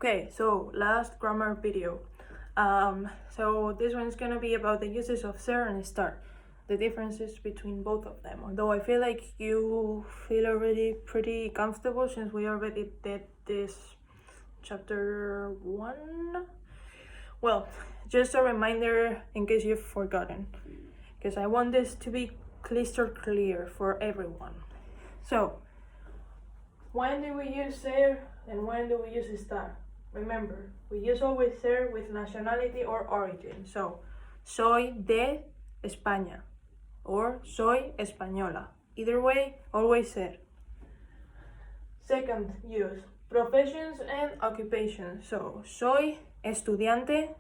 Okay, so last grammar video. So this one's gonna be about the uses of ser and estar, the differences between both of them. Although I feel like you feel already pretty comfortable since we already did this chapter 1. Well, just a reminder in case you've forgotten, because I want this to be crystal clear for everyone. So, when do we use ser and when do we use estar? Remember, we use always ser with nationality or origin. So, soy de España or soy española. Either way, always ser. Second use, professions and occupations. So, soy estudiante,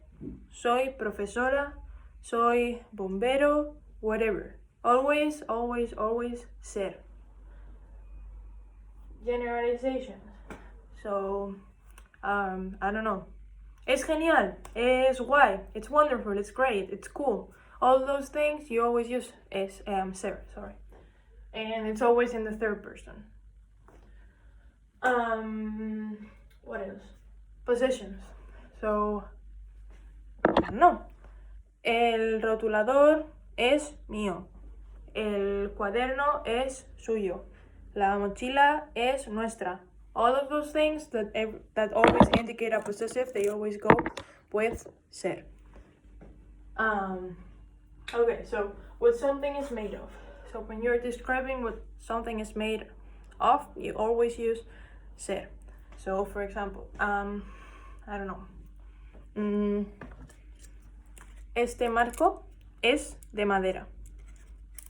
soy profesora, soy bombero, whatever. Always, always, always ser. Generalizations. So, I don't know. Es genial, es guay, it's wonderful, it's great, it's cool. All those things you always use ser, sorry. And it's always in the third person. What else? Possessions. So, I don't know. El rotulador es mío. El cuaderno es suyo. La mochila es nuestra. All of those things that always indicate a possessive, they always go with ser. Okay, so what something is made of. So when you're describing what something is made of, you always use ser. So for example, I don't know. Este marco es de madera.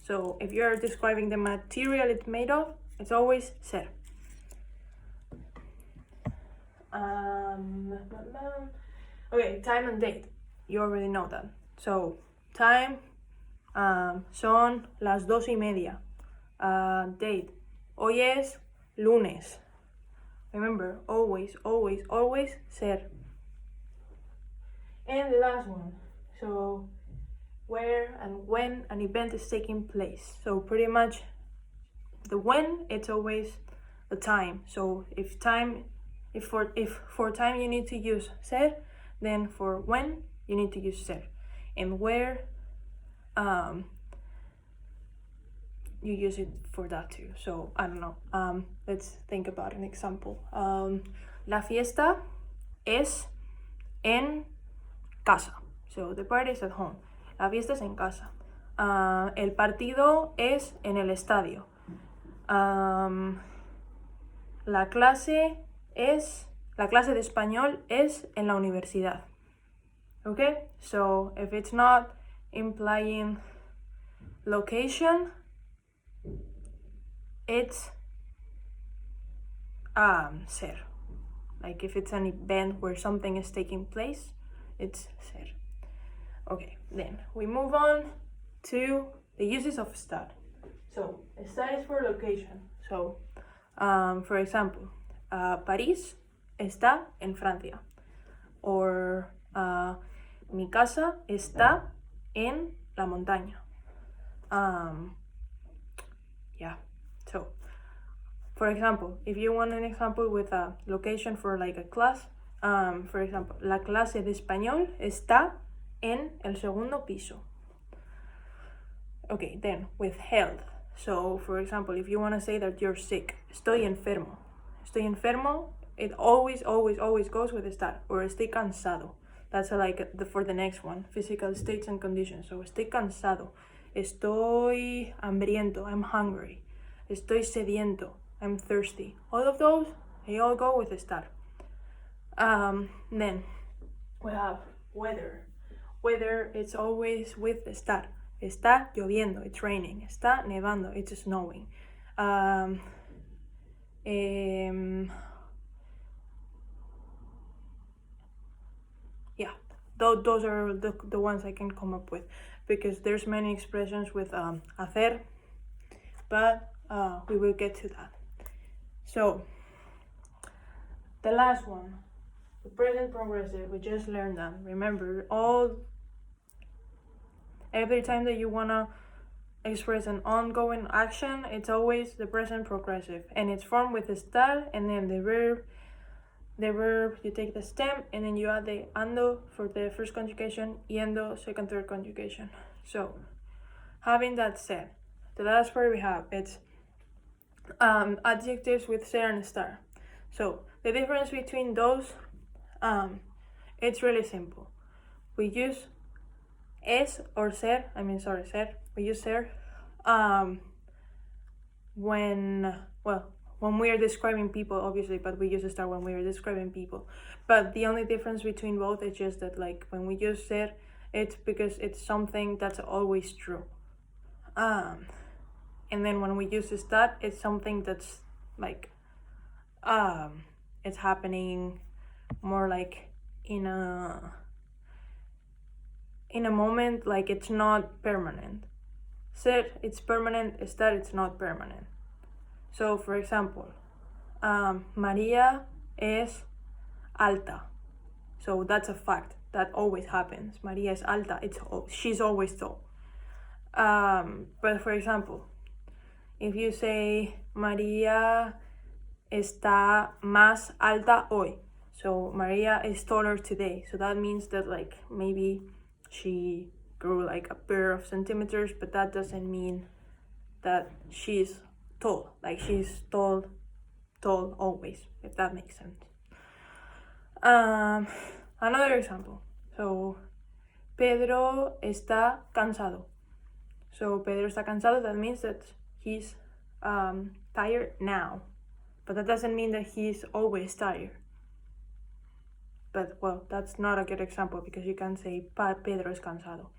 So if you're describing the material it's made of, it's always ser. Okay, time and date. You already know that. So, time, son las 2:30. Date, hoy es lunes. Remember, always, always, always ser. And the last one. So, where and when an event is taking place. So, pretty much the when, it's always the time. So, if for time you need to use ser, then for when you need to use ser. And where you use it for that too. So I don't know. Let's think about an example. La fiesta es en casa. So the party is at home. La fiesta es en casa. El partido es en el estadio. La clase de español es en la universidad. Okay? So if it's not implying location, it's ser. Like if it's an event where something is taking place, it's ser. Okay, then we move on to the uses of estar. So estar is for location. So for example, París está en Francia. Or mi casa está en la montaña. Yeah, so for example, if you want an example with a location for like a class, for example, la clase de español está en el segundo piso. Okay, then with health. So for example, if you want to say that you're sick, estoy enfermo. Estoy enfermo, it always, always, always goes with estar. Or estoy cansado. That's like for the next one, physical states and conditions. So estoy cansado. Estoy hambriento, I'm hungry. Estoy sediento, I'm thirsty. All of those, they all go with estar. Then we have weather. Weather, it's always with estar. Está lloviendo, it's raining. Está nevando, it's snowing. Yeah, those are the ones I can come up with, because there's many expressions with hacer, but we will get to that. So the last one, the present progressive, we just learned that. Remember, every time that you wanna express an ongoing action, it's always the present progressive, and it's formed with estar and then the verb the verb, you take the stem and then you add the ando for the first conjugation, yendo second, third conjugation. So having that said, the last part we have, it's adjectives with ser and estar. So the difference between those, it's really simple. We use es or ser, we use ser when we are describing people, obviously, but we use estar when we are describing people. But the only difference between both is just that, like, when we use ser, it's because it's something that's always true. And then when we use estar, it's something that's like, it's happening more like in a moment, like it's not permanent. Ser, it's permanent. Estar, it's not permanent. So, for example, María es alta. So that's a fact that always happens. María es alta. She's always tall. But for example, if you say María está más alta hoy, so María is taller today. So that means that, like, maybe she grew like a pair of centimeters, but that doesn't mean that she's tall. Like, she's tall always, if that makes sense. Another example. So Pedro está cansado. So Pedro está cansado, that means that he's tired now, but that doesn't mean that he's always tired. But, well, that's not a good example because you can't say Pedro es cansado.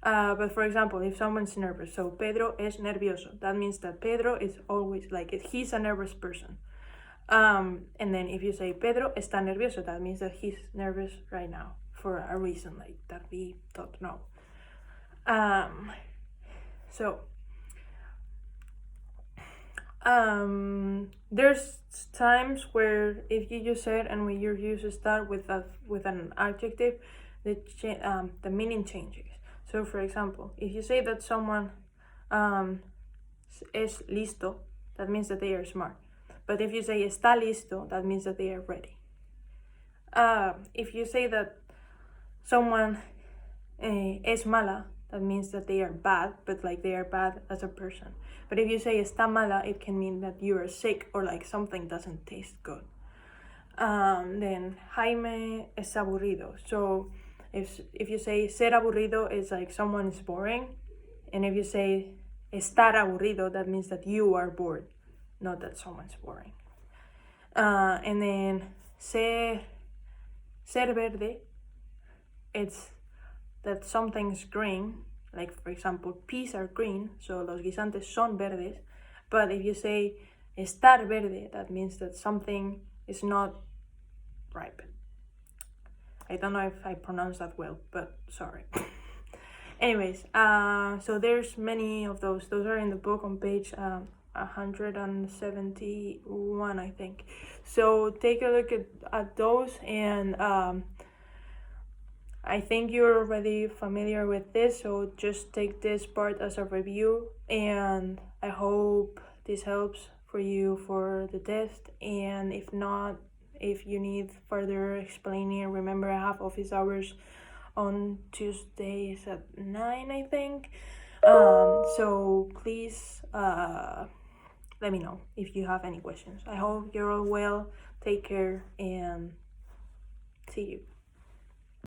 But for example, if someone's nervous, so Pedro es nervioso, that means that Pedro is always, like, he's a nervous person. And then if you say Pedro está nervioso, that means that he's nervous right now for a reason, like, that we don't know. So there's times where if you use it and when you use estar with an adjective, the meaning changes. So for example, if you say that someone es listo, that means that they are smart. But if you say está listo, that means that they are ready. If you say that someone es mala, that means that they are bad, but like they are bad as a person. But if you say está mala, it can mean that you are sick or like something doesn't taste good. Then Jaime es aburrido. So if you say ser aburrido, it's like someone is boring. And if you say estar aburrido, that means that you are bored, not that someone's boring. And then ser verde, it's that something's green. Like, for example, peas are green, so los guisantes son verdes. But if you say estar verde, that means that something is not ripe. I don't know if I pronounced that well, but sorry. Anyways, so there's many of those. Those are in the book on page 171, I think. So take a look at those, and I think you're already familiar with this, so just take this part as a review, and I hope this helps for you for the test. And if not, if you need further explaining, remember I have office hours on Tuesdays at 9, I think. So please let me know if you have any questions. I hope you're all well. Take care and see you.